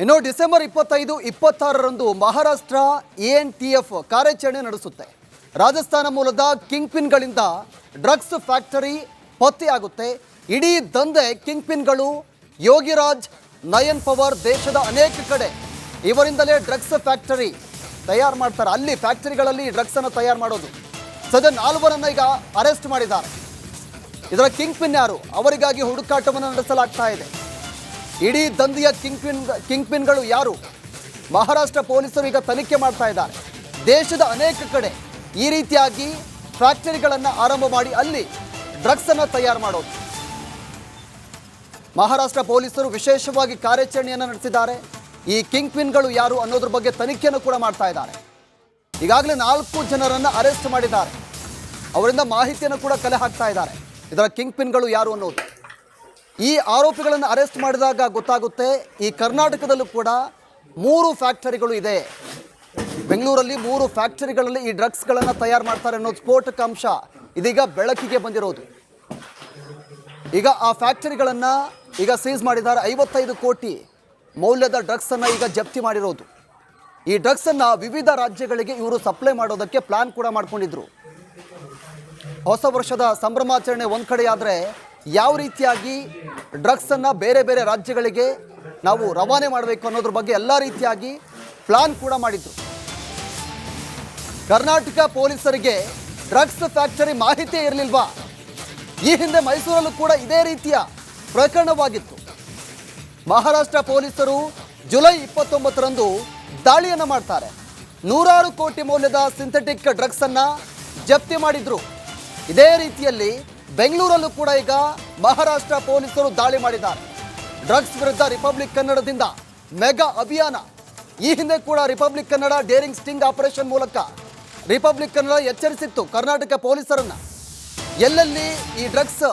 ಇನ್ನು December 25, 26ರಂದು Maharashtra ANTF ಕಾರ್ಯಾಚರಣೆ ನಡೆಸುತ್ತೆ. ರಾಜಸ್ಥಾನ ಮೂಲದ ಕಿಂಗ್ ಪಿನ್ಗಳಿಂದ ಡ್ರಗ್ಸ್ ಫ್ಯಾಕ್ಟರಿ ಪತ್ತೆಯಾಗುತ್ತೆ. ಇಡೀ ದಂಧೆ ಕಿಂಗ್ ಪಿನ್ಗಳು ಯೋಗಿರಾಜ್, ನಯನ್ ಪವರ್ ದೇಶದ ಅನೇಕ ಕಡೆ ಇವರಿಂದಲೇ ಡ್ರಗ್ಸ್ ಫ್ಯಾಕ್ಟರಿ ತಯಾರು ಮಾಡ್ತಾರೆ. ಅಲ್ಲಿ ಫ್ಯಾಕ್ಟರಿಗಳಲ್ಲಿ ಡ್ರಗ್ಸ್ ಅನ್ನು ತಯಾರು ಮಾಡೋದು. ಸದ್ಯ 4 ಈಗ ಅರೆಸ್ಟ್ ಮಾಡಿದ್ದಾರೆ. ಇದರ ಕಿಂಗ್ ಪಿನ್ ಯಾರು, ಅವರಿಗಾಗಿ ಹುಡುಕಾಟವನ್ನು ನಡೆಸಲಾಗ್ತಾ ಇದೆ. ಇಡೀ ದಂಧೆಯ ಕಿಂಗ್ ಪಿನ್ಗಳು ಯಾರು, ಮಹಾರಾಷ್ಟ್ರ ಪೊಲೀಸರು ಈಗ ತನಿಖೆ ಮಾಡ್ತಾ ಇದ್ದಾರೆ. ದೇಶದ ಅನೇಕ ಕಡೆ ಈ ರೀತಿಯಾಗಿ ಫ್ಯಾಕ್ಟರಿಗಳನ್ನು ಆರಂಭ ಮಾಡಿ ಅಲ್ಲಿ ಡ್ರಗ್ಸ್ ಅನ್ನು ತಯಾರು ಮಾಡೋದು. ಮಹಾರಾಷ್ಟ್ರ ಪೊಲೀಸರು ವಿಶೇಷವಾಗಿ ಕಾರ್ಯಾಚರಣೆಯನ್ನು ನಡೆಸಿದ್ದಾರೆ. ಈ ಕಿಂಗ್ ಪಿನ್ಗಳು ಯಾರು ಅನ್ನೋದ್ರ ಬಗ್ಗೆ ತನಿಖೆಯನ್ನು ಕೂಡ ಮಾಡ್ತಾ ಇದ್ದಾರೆ. ಈಗಾಗಲೇ 4 ಜನರನ್ನು ಅರೆಸ್ಟ್ ಮಾಡಿದ್ದಾರೆ. ಅವರಿಂದ ಮಾಹಿತಿಯನ್ನು ಕೂಡ ಕಲೆ ಹಾಕ್ತಾ ಇದ್ದಾರೆ. ಇದರ ಕಿಂಗ್ ಪಿನ್ಗಳು ಯಾರು ಅನ್ನೋದು. ಈ ಆರೋಪಿಗಳನ್ನು ಅರೆಸ್ಟ್ ಮಾಡಿದಾಗ ಗೊತ್ತಾಗುತ್ತೆ, ಈ ಕರ್ನಾಟಕದಲ್ಲೂ ಕೂಡ 3 ಫ್ಯಾಕ್ಟರಿಗಳು ಇದೆ. ಬೆಂಗಳೂರಲ್ಲಿ 3 ಫ್ಯಾಕ್ಟರಿಗಳಲ್ಲಿ ಈ ಡ್ರಗ್ಸ್ಗಳನ್ನು ತಯಾರು ಮಾಡ್ತಾರೆ ಅನ್ನೋದು ಸ್ಫೋಟಕ ಅಂಶ ಇದೀಗ ಬೆಳಕಿಗೆ ಬಂದಿರೋದು. ಈಗ ಆ ಫ್ಯಾಕ್ಟರಿಗಳನ್ನು ಈಗ ಸೀಸ್ ಮಾಡಿದ್ದಾರೆ. 55 ಕೋಟಿ ಮೌಲ್ಯದ ಡ್ರಗ್ಸನ್ನು ಈಗ ಜಪ್ತಿ ಮಾಡಿರೋದು. ಈ ಡ್ರಗ್ಸನ್ನು ವಿವಿಧ ರಾಜ್ಯಗಳಿಗೆ ಇವರು ಸಪ್ಲೈ ಮಾಡೋದಕ್ಕೆ ಪ್ಲಾನ್ ಕೂಡ ಮಾಡ್ಕೊಂಡಿದ್ರು. ಹೊಸ ವರ್ಷದ ಸಂಭ್ರಮಾಚರಣೆ ಒಂದು ಕಡೆ ಆದರೆ ಯಾವ ರೀತಿಯಾಗಿ ಡ್ರಗ್ಸನ್ನು ಬೇರೆ ಬೇರೆ ರಾಜ್ಯಗಳಿಗೆ ನಾವು ರವಾನೆ ಮಾಡಬೇಕು ಅನ್ನೋದ್ರ ಬಗ್ಗೆ ಎಲ್ಲ ರೀತಿಯಾಗಿ ಪ್ಲಾನ್ ಕೂಡ ಮಾಡಿದ್ರು. ಕರ್ನಾಟಕ ಪೊಲೀಸರಿಗೆ ಡ್ರಗ್ಸ್ ಫ್ಯಾಕ್ಟರಿ ಮಾಹಿತಿ ಇರಲಿಲ್ವಾ? ಈ ಹಿಂದೆ ಮೈಸೂರಲ್ಲೂ ಕೂಡ ಇದೇ ರೀತಿಯ ಪ್ರಕರಣವಾಗಿತ್ತು. ಮಹಾರಾಷ್ಟ್ರ ಪೊಲೀಸರು ಜುಲೈ 29ರಂದು ದಾಳಿಯನ್ನು ಮಾಡ್ತಾರೆ. 100 ಕೋಟಿ ಮೌಲ್ಯದ ಸಿಂಥೆಟಿಕ್ ಡ್ರಗ್ಸ್ ಅನ್ನ ಜಪ್ತಿ ಮಾಡಿದ್ರು. ಇದೇ ರೀತಿಯಲ್ಲಿ ಬೆಂಗಳೂರಲ್ಲೂ ಕೂಡ ಈಗ ಮಹಾರಾಷ್ಟ್ರ ಪೊಲೀಸರು ದಾಳಿ ಮಾಡಿದ್ದಾರೆ. ಡ್ರಗ್ಸ್ ವಿರುದ್ಧ ರಿಪಬ್ಲಿಕ್ ಕನ್ನಡದಿಂದ ಮೆಗಾ ಅಭಿಯಾನ. ಈ ಹಿಂದೆ ಕೂಡ republic Kannada daring sting operation ಮೂಲಕ ರಿಪಬ್ಲಿಕ್ ಕನ್ನಡ ಎಚ್ಚರಿಸಿತ್ತು ಕರ್ನಾಟಕ ಪೊಲೀಸರನ್ನ. ಎಲ್ಲೆಲ್ಲಿ ಈ ಡ್ರಗ್ಸ್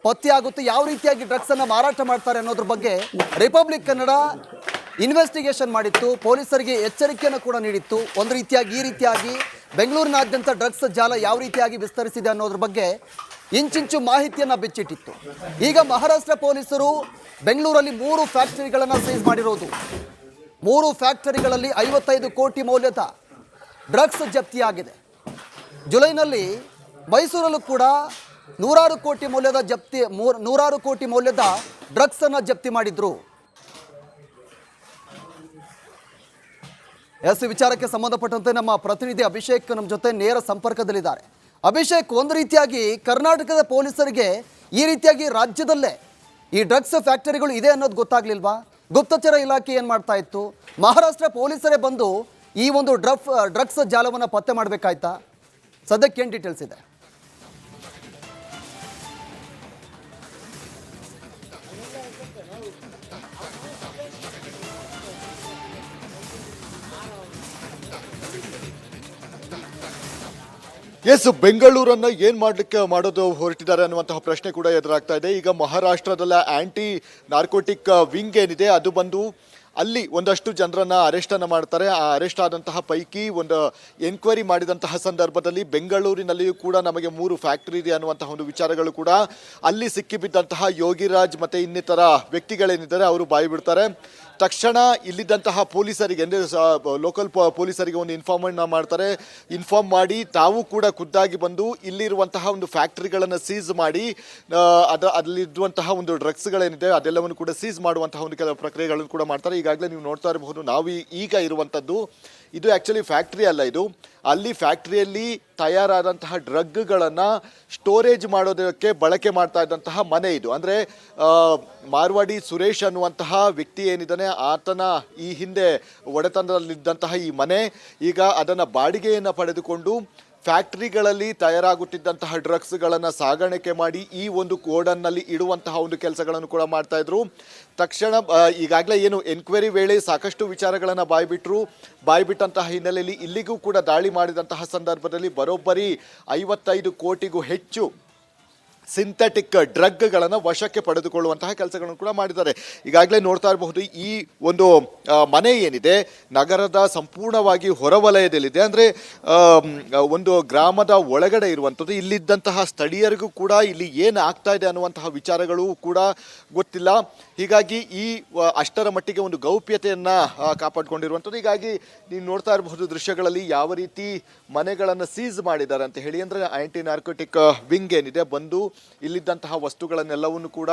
ಪತ್ತೆಯಾಗುತ್ತೆ, ಯಾವ ರೀತಿಯಾಗಿ ಡ್ರಗ್ಸ್ ಅನ್ನ ಮಾರಾಟ ಮಾಡ್ತಾರೆ ಅನ್ನೋದ್ರ ಬಗ್ಗೆ ರಿಪಬ್ಲಿಕ್ ಕನ್ನಡ ಇನ್ವೆಸ್ಟಿಗೇಷನ್ ಮಾಡಿತ್ತು. ಪೊಲೀಸರಿಗೆ ಎಚ್ಚರಿಕೆಯನ್ನು ಕೂಡ ನೀಡಿತ್ತು. ಒಂದು ರೀತಿಯಾಗಿ ಈ ರೀತಿಯಾಗಿ ಬೆಂಗಳೂರಿನಾದ್ಯಂತ ಡ್ರಗ್ಸ್ ಜಾಲ ಯಾವ ರೀತಿಯಾಗಿ ವಿಸ್ತರಿಸಿದೆ ಅನ್ನೋದ್ರ ಬಗ್ಗೆ ಇಂಚಿಂಚು ಮಾಹಿತಿಯನ್ನು ಬಿಚ್ಚಿಟ್ಟಿತ್ತು. ಈಗ ಮಹಾರಾಷ್ಟ್ರ ಪೊಲೀಸರು ಬೆಂಗಳೂರಲ್ಲಿ 3 ಫ್ಯಾಕ್ಟರಿಗಳನ್ನು ಸೀಸ್ ಮಾಡಿರೋದು. 3 ಫ್ಯಾಕ್ಟರಿಗಳಲ್ಲಿ 55 ಕೋಟಿ ಮೌಲ್ಯದ ಡ್ರಗ್ಸ್ ಜಪ್ತಿಯಾಗಿದೆ. ಜುಲೈನಲ್ಲಿ ಮೈಸೂರಲ್ಲೂ ಕೂಡ 100 ಕೋಟಿ ಮೌಲ್ಯದ 100 ಕೋಟಿ ಮೌಲ್ಯದ ಡ್ರಗ್ಸ್ ಅನ್ನು ಜಪ್ತಿ ಮಾಡಿದ್ರು. ಎಸ್ ವಿಚಾರಕ್ಕೆ ಸಂಬಂಧಪಟ್ಟಂತೆ ನಮ್ಮ ಪ್ರತಿನಿಧಿ ಅಭಿಷೇಕ್ ನಮ್ಮ ಜೊತೆ ನೇರ ಸಂಪರ್ಕದಲ್ಲಿದ್ದಾರೆ. ಅಭಿಷೇಕ್, ಒಂದು ರೀತಿಯಾಗಿ ಕರ್ನಾಟಕದ ಪೊಲೀಸರಿಗೆ ಈ ರೀತಿಯಾಗಿ ರಾಜ್ಯದಲ್ಲೇ ಈ ಡ್ರಗ್ಸ್ ಫ್ಯಾಕ್ಟರಿಗಳು ಇದೆ ಅನ್ನೋದು ಗೊತ್ತಾಗ್ಲಿಲ್ವಾ? ಗುಪ್ತಚರ ಇಲಾಖೆ ಏನು ಮಾಡ್ತಾ ಇತ್ತು? ಮಹಾರಾಷ್ಟ್ರ ಪೊಲೀಸರೇ ಬಂದು ಈ ಒಂದು ಡ್ರಗ್ಸ್ ಜಾಲವನ್ನು ಪತ್ತೆ ಮಾಡಬೇಕಾಯ್ತಾ? ಸದ್ಯಕ್ಕೆ ಏನು ಡೀಟೇಲ್ಸ್ ಇದೆ? ಎಸ್, ಬೆಂಗಳೂರನ್ನ ಏನ್ ಮಾಡೋದು ಹೊರಟಿದ್ದಾರೆ ಅನ್ನುವಂತಹ ಪ್ರಶ್ನೆ ಕೂಡ ಎದುರಾಗ್ತಾ ಇದೆ. ಈಗ ಮಹಾರಾಷ್ಟ್ರದಲ್ಲ ಆಂಟಿ ನಾರ್ಕೋಟಿಕ್ ವಿಂಗ್ ಏನಿದೆ ಅದು ಬಂದು ಅಲ್ಲಿ ಒಂದಷ್ಟು ಜನರನ್ನ ಅರೆಸ್ಟ್ ಅನ್ನು ಮಾಡ್ತಾರೆ. ಆ ಅರೆಸ್ಟ್ ಆದಂತಹ ಪೈಕಿ ಒಂದು ಎನ್ಕ್ವೈರಿ ಮಾಡಿದಂತಹ ಸಂದರ್ಭದಲ್ಲಿ ಬೆಂಗಳೂರಿನಲ್ಲಿಯೂ ಕೂಡ ನಮಗೆ 3 ಫ್ಯಾಕ್ಟರಿ ಇದೆ ಅನ್ನುವಂತಹ ಒಂದು ವಿಚಾರಗಳು ಕೂಡ ಅಲ್ಲಿ ಸಿಕ್ಕಿಬಿದ್ದಂತಹ ಯೋಗಿರಾಜ್ ಮತ್ತೆ ಇನ್ನಿತರ ವ್ಯಕ್ತಿಗಳೇನಿದ್ದಾರೆ ಅವರು ಬಾಯಿ ಬಿಡ್ತಾರೆ. ತಕ್ಷಣ ಇಲ್ಲಿದ್ದಂತಹ ಪೊಲೀಸರಿಗೆ ಅಂದರೆ ಲೋಕಲ್ ಪೊಲೀಸರಿಗೆ ಒಂದು ಇನ್ಫಾರ್ಮ್ ಮಾಡಿ ತಾವು ಕೂಡ ಖುದ್ದಾಗಿ ಬಂದು ಇಲ್ಲಿರುವಂತಹ ಒಂದು ಫ್ಯಾಕ್ಟ್ರಿಗಳನ್ನು ಸೀಸ್ ಮಾಡಿ ಅಲ್ಲಿರುವಂತಹ ಒಂದು ಡ್ರಗ್ಸ್ಗಳೇನಿದೆ ಅದೆಲ್ಲವನ್ನು ಕೂಡ ಸೀಸ್ ಮಾಡುವಂತಹ ಒಂದು ಕೆಲವು ಪ್ರಕ್ರಿಯೆಗಳನ್ನು ಕೂಡ ಮಾಡ್ತಾರೆ. ಈಗಾಗಲೇ ನೀವು ನೋಡ್ತಾ ಇರಬಹುದು, ನಾವು ಈಗ ಇರುವಂಥದ್ದು ಇದು ಆ್ಯಕ್ಚುಲಿ ಫ್ಯಾಕ್ಟ್ರಿ ಅಲ್ಲ, ಇದು ಅಲ್ಲಿ ಫ್ಯಾಕ್ಟ್ರಿಯಲ್ಲಿ ತಯಾರಾದಂತಹ ಡ್ರಗ್ಗಳನ್ನು ಸ್ಟೋರೇಜ್ ಮಾಡೋದಕ್ಕೆ ಬಳಕೆ ಮಾಡ್ತಾ ಇದ್ದಂತಹ ಮನೆ ಇದು. ಅಂದರೆ ಮಾರ್ವಾಡಿ ಸುರೇಶ್ ಅನ್ನುವಂತಹ ವ್ಯಕ್ತಿ ಏನಿದ್ದಾನೆ ಆತನ ಈ ಹಿಂದೆ ಒಡೆತನದಲ್ಲಿದ್ದಂತಹ ಈ ಮನೆ ಈಗ ಅದನ್ನು ಬಾಡಿಗೆಯನ್ನು ಪಡೆದುಕೊಂಡು ಫ್ಯಾಕ್ಟ್ರಿಗಳಲ್ಲಿ ತಯಾರಾಗುತ್ತಿದ್ದಂತಹ ಡ್ರಗ್ಸ್ಗಳನ್ನು ಸಾಗಾಣಿಕೆ ಮಾಡಿ ಈ ಒಂದು ಗೋಡನ್ನಲ್ಲಿ ಇಡುವಂತಹ ಒಂದು ಕೆಲಸಗಳನ್ನು ಕೂಡ ಮಾಡ್ತಾ ಇದ್ರು. ತಕ್ಷಣ ಈಗಾಗಲೇ ಏನು ಎನ್ಕ್ವೈರಿ ವೇಳೆ ಸಾಕಷ್ಟು ವಿಚಾರಗಳನ್ನು ಬಾಯ್ಬಿಟ್ಟಂತಹ ಹಿನ್ನೆಲೆಯಲ್ಲಿ ಇಲ್ಲಿಗೂ ಕೂಡ ದಾಳಿ ಮಾಡಿದಂತಹ ಸಂದರ್ಭದಲ್ಲಿ ಬರೋಬ್ಬರಿ 55 ಕೋಟಿಗೂ ಹೆಚ್ಚು ಸಿಂಥೆಟಿಕ್ ಡ್ರಗ್ಗಳನ್ನು ವಶಕ್ಕೆ ಪಡೆದುಕೊಳ್ಳುವಂತಹ ಕೆಲಸಗಳನ್ನು ಕೂಡ ಮಾಡಿದ್ದಾರೆ. ಈಗಾಗಲೇ ನೋಡ್ತಾ ಇರಬಹುದು ಈ ಒಂದು ಮನೆ ಏನಿದೆ ನಗರದ ಸಂಪೂರ್ಣವಾಗಿ ಹೊರವಲಯದಲ್ಲಿದೆ. ಅಂದರೆ ಒಂದು ಗ್ರಾಮದ ಒಳಗಡೆ ಇರುವಂಥದ್ದು. ಇಲ್ಲಿದ್ದಂತಹ ಸ್ಥಳೀಯರಿಗೂ ಕೂಡ ಇಲ್ಲಿ ಏನು ಆಗ್ತಾ ಇದೆ ಅನ್ನುವಂತಹ ವಿಚಾರಗಳು ಕೂಡ ಗೊತ್ತಿಲ್ಲ. ಹೀಗಾಗಿ ಈ ಅಷ್ಟರ ಮಟ್ಟಿಗೆ ಒಂದು ಗೌಪ್ಯತೆಯನ್ನು ಕಾಪಾಡಿಕೊಂಡಿರುವಂಥದ್ದು. ಹೀಗಾಗಿ ನೀವು ನೋಡ್ತಾ ಇರಬಹುದು ದೃಶ್ಯಗಳಲ್ಲಿ ಯಾವ ರೀತಿ ಮನೆಗಳನ್ನು ಸೀಸ್ ಮಾಡಿದ್ದಾರೆ ಅಂತ ಹೇಳಿ. ಅಂದರೆ ಆಂಟಿ ನಾರ್ಕೋಟಿಕ್ ವಿಂಗ್ ಏನಿದೆ ಬಂದು ಇಲ್ಲಿದ್ದಂತಹ ವಸ್ತುಗಳನ್ನೆಲ್ಲವನ್ನು ಕೂಡ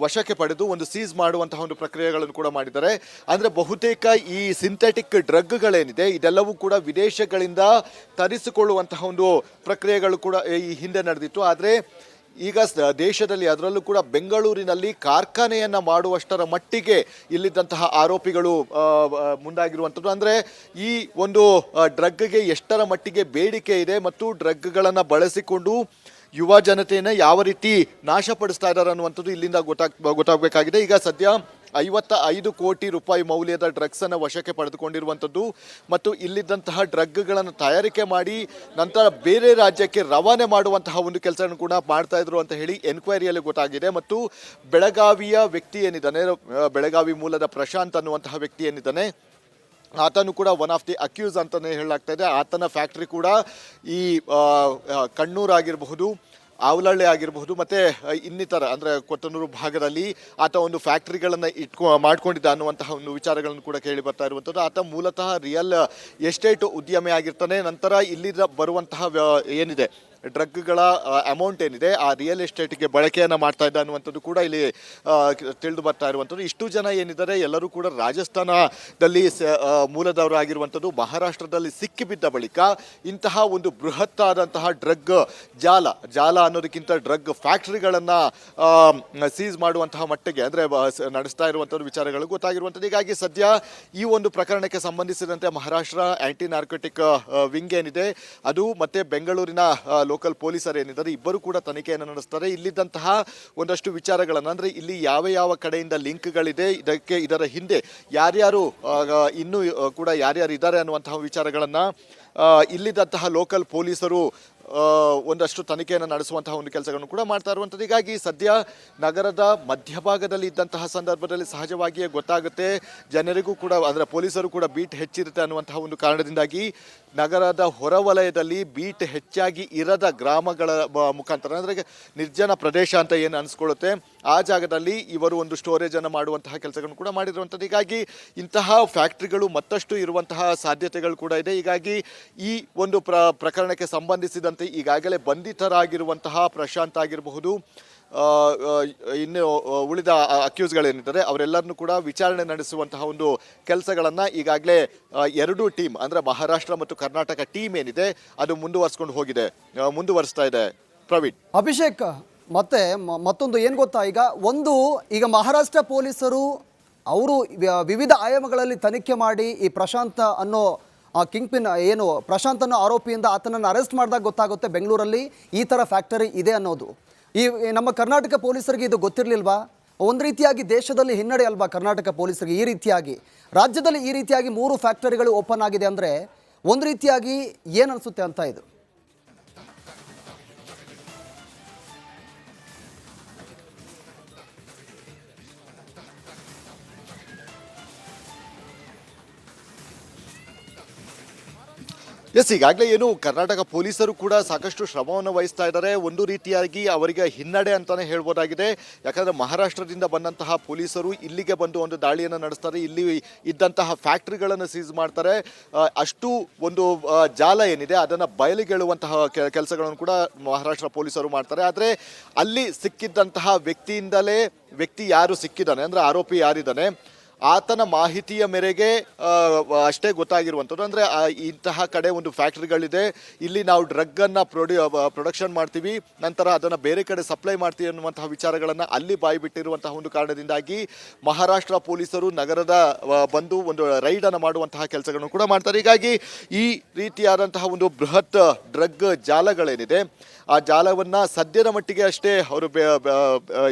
ವಶಕ್ಕೆ ಪಡೆದು ಒಂದು ಸೀಸ್ ಮಾಡುವಂತಹ ಒಂದು ಪ್ರಕ್ರಿಯೆಗಳನ್ನು ಕೂಡ ಮಾಡಿದ್ದಾರೆ. ಅಂದರೆ ಬಹುತೇಕ ಈ ಸಿಂಥೆಟಿಕ್ ಡ್ರಗ್ಗಳೇನಿದೆ ಇದೆಲ್ಲವೂ ಕೂಡ ವಿದೇಶಗಳಿಂದ ತರಿಸಿಕೊಳ್ಳುವಂತಹ ಒಂದು ಪ್ರಕ್ರಿಯೆಗಳು ಕೂಡ ಈ ಹಿಂದೆ ನಡೆದಿತ್ತು. ಆದರೆ ಈಗ ದೇಶದಲ್ಲಿ ಅದರಲ್ಲೂ ಕೂಡ ಬೆಂಗಳೂರಿನಲ್ಲಿ ಕಾರ್ಖಾನೆಯನ್ನು ಮಾಡುವಷ್ಟರ ಮಟ್ಟಿಗೆ ಇಲ್ಲಿದ್ದಂತಹ ಆರೋಪಿಗಳು ಮುಂದಾಗಿರುವಂಥದ್ದು. ಅಂದರೆ ಈ ಒಂದು ಡ್ರಗ್ಗೆ ಎಷ್ಟರ ಮಟ್ಟಿಗೆ ಬೇಡಿಕೆ ಇದೆ ಮತ್ತು ಡ್ರಗ್ಗಳನ್ನು ಬಳಸಿಕೊಂಡು ಯುವ ಜನತೆಯನ್ನು ಯಾವ ರೀತಿ ನಾಶಪಡಿಸ್ತಾ ಇದ್ದಾರೆ ಅನ್ನುವಂಥದ್ದು ಇಲ್ಲಿಂದ ಗೊತ್ತಾಗಬೇಕಾಗಿದೆ. ಈಗ ಸದ್ಯ 55 ಕೋಟಿ ರೂಪಾಯಿ ಮೌಲ್ಯದ ಡ್ರಗ್ಸನ್ನು ವಶಕ್ಕೆ ಪಡೆದುಕೊಂಡಿರುವಂಥದ್ದು ಮತ್ತು ಇಲ್ಲಿದ್ದಂತಹ ಡ್ರಗ್ಗಳನ್ನು ತಯಾರಿಕೆ ಮಾಡಿ ನಂತರ ಬೇರೆ ರಾಜ್ಯಕ್ಕೆ ರವಾನೆ ಮಾಡುವಂತಹ ಒಂದು ಕೆಲಸವನ್ನು ಕೂಡ ಮಾಡ್ತಾ ಇದ್ರು ಅಂತ ಹೇಳಿ ಎನ್ಕ್ವೈರಿಯಲ್ಲಿ ಗೊತ್ತಾಗಿದೆ. ಮತ್ತು ಬೆಳಗಾವಿಯ ವ್ಯಕ್ತಿ ಏನಿದ್ದಾನೆ, ಬೆಳಗಾವಿ ಮೂಲದ ಪ್ರಶಾಂತ್ ಅನ್ನುವಂತಹ ವ್ಯಕ್ತಿ ಏನಿದ್ದಾನೆ ಆತನು ಕೂಡ ಒನ್ ಆಫ್ ದಿ ಅಕ್ಯೂಸ್ ಅಂತಲೇ ಹೇಳಲಾಗ್ತಾ ಇದೆ. ಆತನ ಫ್ಯಾಕ್ಟ್ರಿ ಕೂಡ ಈ ಕಣ್ಣೂರು ಆಗಿರಬಹುದು, ಆವಲಹಳ್ಳಿ ಆಗಿರಬಹುದು ಮತ್ತು ಇನ್ನಿತರ ಅಂದರೆ ಕೊತ್ತನೂರು ಭಾಗದಲ್ಲಿ ಆತ ಒಂದು ಫ್ಯಾಕ್ಟ್ರಿಗಳನ್ನು ಮಾಡ್ಕೊಂಡಿದ್ದ ಅನ್ನುವಂತಹ ಒಂದು ವಿಚಾರಗಳನ್ನು ಕೂಡ ಕೇಳಿ ಬರ್ತಾ ಇರುವಂಥದ್ದು. ಆತ ಮೂಲತಃ ರಿಯಲ್ ಎಸ್ಟೇಟ್ ಉದ್ಯಮಿ ಆಗಿರ್ತಾನೆ. ನಂತರ ಇಲ್ಲಿ ಬರುವಂತಹ ಏನಿದೆ ಡ್ರಗ್ಗಳ ಅಮೌಂಟ್ ಏನಿದೆ ಆ ರಿಯಲ್ ಎಸ್ಟೇಟ್ಗೆ ಬಳಕೆಯನ್ನು ಮಾಡ್ತಾ ಇದ್ದ ಅನ್ನುವಂಥದ್ದು ಕೂಡ ಇಲ್ಲಿ ತಿಳಿದು ಬರ್ತಾ ಇರುವಂಥದ್ದು. ಇಷ್ಟು ಜನ ಏನಿದ್ದಾರೆ ಎಲ್ಲರೂ ಕೂಡ ರಾಜಸ್ಥಾನದಲ್ಲಿ ಮೂಲದವರು ಆಗಿರುವಂಥದ್ದು. ಮಹಾರಾಷ್ಟ್ರದಲ್ಲಿ ಸಿಕ್ಕಿಬಿದ್ದ ಬಳಿಕ ಇಂತಹ ಒಂದು ಬೃಹತ್ತಾದಂತಹ ಡ್ರಗ್ ಜಾಲ ಅನ್ನೋದಕ್ಕಿಂತ ಡ್ರಗ್ ಫ್ಯಾಕ್ಟ್ರಿಗಳನ್ನು ಸೀಸ್ ಮಾಡುವಂತಹ ಮಟ್ಟಿಗೆ ಅಂದರೆ ನಡೆಸ್ತಾ ಇರುವಂಥದ್ದು ವಿಚಾರಗಳು ಗೊತ್ತಾಗಿರುವಂಥದ್ದು. ಹೀಗಾಗಿ ಸದ್ಯ ಈ ಒಂದು ಪ್ರಕರಣಕ್ಕೆ ಸಂಬಂಧಿಸಿದಂತೆ ಮಹಾರಾಷ್ಟ್ರ ಆಂಟಿ ನಾರ್ಕೋಟಿಕ್ ವಿಂಗ್ ಏನಿದೆ ಅದು ಮತ್ತೆ ಬೆಂಗಳೂರಿನ ಲೋಕಲ್ ಪೊಲೀಸರು ಏನಿದ್ದಾರೆ ಇಬ್ಬರು ಕೂಡ ತನಿಖೆಯನ್ನು ನಡೆಸ್ತಾರೆ. ಇಲ್ಲಿದ್ದಂತಹ ಒಂದಷ್ಟು ವಿಚಾರಗಳನ್ನು ಅಂದರೆ ಇಲ್ಲಿ ಯಾವ ಕಡೆಯಿಂದ ಲಿಂಕ್ಗಳಿದೆ, ಇದರ ಹಿಂದೆ ಯಾರ್ಯಾರು ಇನ್ನೂ ಕೂಡ ಯಾರ್ಯಾರು ಇದ್ದಾರೆ ಅನ್ನುವಂತಹ ವಿಚಾರಗಳನ್ನು ಇಲ್ಲಿದ್ದಂತಹ ಲೋಕಲ್ ಪೊಲೀಸರು ಒಂದಷ್ಟು ತನಿಖೆಯನ್ನು ನಡೆಸುವಂತಹ ಒಂದು ಕೆಲಸಗಳನ್ನು ಕೂಡ ಮಾಡ್ತಾ ಇರುವಂಥದ್ದು. ಹೀಗಾಗಿ ಸದ್ಯ ನಗರದ ಮಧ್ಯಭಾಗದಲ್ಲಿ ಇದ್ದಂತಹ ಸಂದರ್ಭದಲ್ಲಿ ಸಹಜವಾಗಿಯೇ ಗೊತ್ತಾಗುತ್ತೆ ಜನರಿಗೂ ಕೂಡ, ಅಂದರೆ ಪೊಲೀಸರು ಕೂಡ ಬೀಟ್ ಹೆಚ್ಚಿರುತ್ತೆ ಅನ್ನುವಂತಹ ಒಂದು ಕಾರಣದಿಂದಾಗಿ ನಗರದ ಹೊರವಲಯದಲ್ಲಿ ಬೀಟ್ ಹೆಚ್ಚಾಗಿ ಇರದ ಗ್ರಾಮಗಳ ಮುಖಾಂತರ ಅಂದರೆ ನಿರ್ಜನ ಪ್ರದೇಶ ಅಂತ ಏನು ಅನಿಸ್ಕೊಳ್ಳುತ್ತೆ ಆ ಜಾಗದಲ್ಲಿ ಇವರು ಒಂದು ಸ್ಟೋರೇಜನ್ನು ಮಾಡುವಂತಹ ಕೆಲಸಗಳನ್ನು ಕೂಡ ಮಾಡಿರುವಂಥದ್ದು. ಹೀಗಾಗಿ ಇಂತಹ ಫ್ಯಾಕ್ಟ್ರಿಗಳು ಮತ್ತಷ್ಟು ಇರುವಂತಹ ಸಾಧ್ಯತೆಗಳು ಕೂಡ ಇದೆ. ಹೀಗಾಗಿ ಈ ಒಂದು ಪ್ರಕರಣಕ್ಕೆ ಸಂಬಂಧಿಸಿದಂತೆ ಈಗಾಗಲೇ ಬಂಧಿತರಾಗಿರುವಂತಹ ಪ್ರಶಾಂತ್ ಆಗಿರಬಹುದು, ಇನ್ನು ಉಳಿದ ಅಕ್ಯೂಸ್ಗಳೇನಿದ್ದಾರೆ ಅವರೆಲ್ಲರನ್ನೂ ಕೂಡ ವಿಚಾರಣೆ ನಡೆಸುವಂತಹ ಒಂದು ಕೆಲಸಗಳನ್ನು ಈಗಾಗಲೇ ಎರಡೂ ಟೀಮ್ ಅಂದರೆ ಮಹಾರಾಷ್ಟ್ರ ಮತ್ತು ಕರ್ನಾಟಕ ಟೀಮ್ ಏನಿದೆ ಅದು ಮುಂದುವರಿಸ್ತಾ ಇದೆ. ಪ್ರವೀಣ್, ಅಭಿಷೇಕ್, ಮತ್ತೆ ಮತ್ತೊಂದು ಏನು ಗೊತ್ತಾ, ಈಗ ಮಹಾರಾಷ್ಟ್ರ ಪೊಲೀಸರು ಅವರು ವಿವಿಧ ಆಯಾಮಗಳಲ್ಲಿ ತನಿಖೆ ಮಾಡಿ ಈ ಪ್ರಶಾಂತ್ ಅನ್ನೋ ಕಿಂಗ್ ಪಿನ್ ಏನು ಪ್ರಶಾಂತ್ ಅನ್ನೋ ಆರೋಪಿಯಿಂದ ಆತನನ್ನು ಅರೆಸ್ಟ್ ಮಾಡಿದಾಗ ಗೊತ್ತಾಗುತ್ತೆ ಬೆಂಗಳೂರಲ್ಲಿ ಈ ಥರ ಫ್ಯಾಕ್ಟರಿ ಇದೆ ಅನ್ನೋದು. ಈ ನಮ್ಮ ಕರ್ನಾಟಕ ಪೊಲೀಸರಿಗೆ ಇದು ಗೊತ್ತಿರಲಿಲ್ವಾ? ಒಂದು ರೀತಿಯಾಗಿ ದೇಶದಲ್ಲಿ ಹಿನ್ನಡೆ ಅಲ್ವಾ ಕರ್ನಾಟಕ ಪೊಲೀಸರಿಗೆ? ಈ ರೀತಿಯಾಗಿ ರಾಜ್ಯದಲ್ಲಿ ಈ ರೀತಿಯಾಗಿ 3 ಫ್ಯಾಕ್ಟರಿಗಳು ಓಪನ್ ಆಗಿದೆ ಅಂದರೆ ಒಂದು ರೀತಿಯಾಗಿ ಏನು ಅನಿಸುತ್ತೆ ಅಂತ ಇದು? ಎಸ್, ಈಗಾಗಲೇ ಏನು ಕರ್ನಾಟಕ ಪೊಲೀಸರು ಕೂಡ ಸಾಕಷ್ಟು ಶ್ರಮವನ್ನು ವಹಿಸ್ತಾ ಇದ್ದಾರೆ. ಒಂದು ರೀತಿಯಾಗಿ ಅವರಿಗೆ ಹಿನ್ನಡೆ ಅಂತಾನೆ ಹೇಳ್ಬೋದಾಗಿದೆ. ಯಾಕಂದರೆ ಮಹಾರಾಷ್ಟ್ರದಿಂದ ಬಂದಂತಹ ಪೊಲೀಸರು ಇಲ್ಲಿಗೆ ಬಂದು ಒಂದು ದಾಳಿಯನ್ನು ನಡೆಸ್ತಾರೆ, ಇಲ್ಲಿ ಇದ್ದಂತಹ ಫ್ಯಾಕ್ಟ್ರಿಗಳನ್ನು ಸೀಸ್ ಮಾಡ್ತಾರೆ. ಅಷ್ಟು ಒಂದು ಜಾಲ ಏನಿದೆ ಅದನ್ನು ಬಯಲಿಗೆಳುವಂತಹ ಕೆಲಸಗಳನ್ನು ಕೂಡ ಮಹಾರಾಷ್ಟ್ರ ಪೊಲೀಸರು ಮಾಡ್ತಾರೆ. ಆದರೆ ಅಲ್ಲಿ ಸಿಕ್ಕಿದ್ದಂತಹ ವ್ಯಕ್ತಿ ಯಾರು ಸಿಕ್ಕಿದ್ದಾನೆ ಅಂದರೆ ಆರೋಪಿ ಯಾರಿದ್ದಾನೆ ಆತನ ಮಾಹಿತಿಯ ಮೇರೆಗೆ ಅಷ್ಟೇ ಗೊತ್ತಾಗಿರುವಂಥದ್ದು. ಅಂದರೆ ಇಂತಹ ಕಡೆ ಒಂದು ಫ್ಯಾಕ್ಟ್ರಿಗಳಿದೆ, ಇಲ್ಲಿ ನಾವು ಡ್ರಗ್ಗನ್ನು ಪ್ರೊಡಕ್ಷನ್ ಮಾಡ್ತೀವಿ, ನಂತರ ಅದನ್ನು ಬೇರೆ ಕಡೆ ಸಪ್ಲೈ ಮಾಡ್ತೀವಿ ಅನ್ನುವಂತಹ ವಿಚಾರಗಳನ್ನು ಅಲ್ಲಿ ಬಾಯಿಬಿಟ್ಟಿರುವಂತಹ ಒಂದು ಕಾರಣದಿಂದಾಗಿ ಮಹಾರಾಷ್ಟ್ರ ಪೊಲೀಸರು ನಗರದ ಬಂದು ಒಂದು ರೈಡನ್ನು ಮಾಡುವಂತಹ ಕೆಲಸಗಳನ್ನು ಕೂಡ ಮಾಡ್ತಾರೆ. ಹೀಗಾಗಿ ಈ ರೀತಿಯಾದಂತಹ ಒಂದು ಬೃಹತ್ ಡ್ರಗ್ ಜಾಲಗಳೇನಿದೆ ಆ ಜಾಲವನ್ನು ಸದ್ಯದ ಮಟ್ಟಿಗೆ ಅಷ್ಟೇ ಅವರು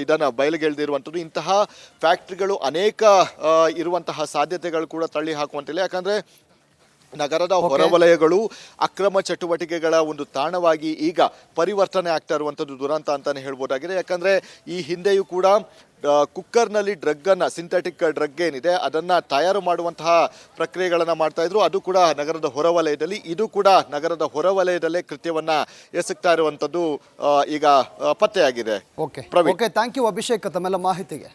ಇದನ್ನು ಬಯಲಿಗೆಳೆದಿರುವಂಥದ್ದು. ಇಂತಹ ಫ್ಯಾಕ್ಟ್ರಿಗಳು ಅನೇಕ ಇರುವಂತಹ ಸಾಧ್ಯತೆಗಳು ಕೂಡ ತಳ್ಳಿ ಹಾಕುವಂತಿಲ್ಲ. ಯಾಕಂದರೆ ನಗರದ ಹೊರವಲಯಗಳು ಅಕ್ರಮ ಚಟುವಟಿಕೆಗಳ ಒಂದು ತಾಣವಾಗಿ ಈಗ ಪರಿವರ್ತನೆ ಆಗ್ತಾ ಇರುವಂಥದ್ದು ದುರಂತ ಅಂತಾನೆ ಹೇಳ್ಬೋದಾಗಿದೆ. ಯಾಕಂದ್ರೆ ಈ ಹಿಂದೆಯೂ ಕೂಡ ಕುಕ್ಕರ್ನಲ್ಲಿ ಡ್ರಗ್ಗನ್ನು, ಸಿಂಥೆಟಿಕ್ ಡ್ರಗ್ ಏನಿದೆ ಅದನ್ನು ತಯಾರು ಮಾಡುವಂತಹ ಪ್ರಕ್ರಿಯೆಗಳನ್ನು ಮಾಡ್ತಾ ಇದ್ರು. ಅದು ಕೂಡ ನಗರದ ಹೊರವಲಯದಲ್ಲಿ, ಇದು ಕೂಡ ನಗರದ ಹೊರವಲಯದಲ್ಲೇ ಕೃತ್ಯವನ್ನ ಎಸಗ್ತಾ ಇರುವಂಥದ್ದು ಈಗ ಪತ್ತೆಯಾಗಿದೆ. ಓಕೆ, ಥ್ಯಾಂಕ್ ಯು ಅಭಿಷೇಕ್ ತಮ್ಮೆಲ್ಲ ಮಾಹಿತಿಗೆ.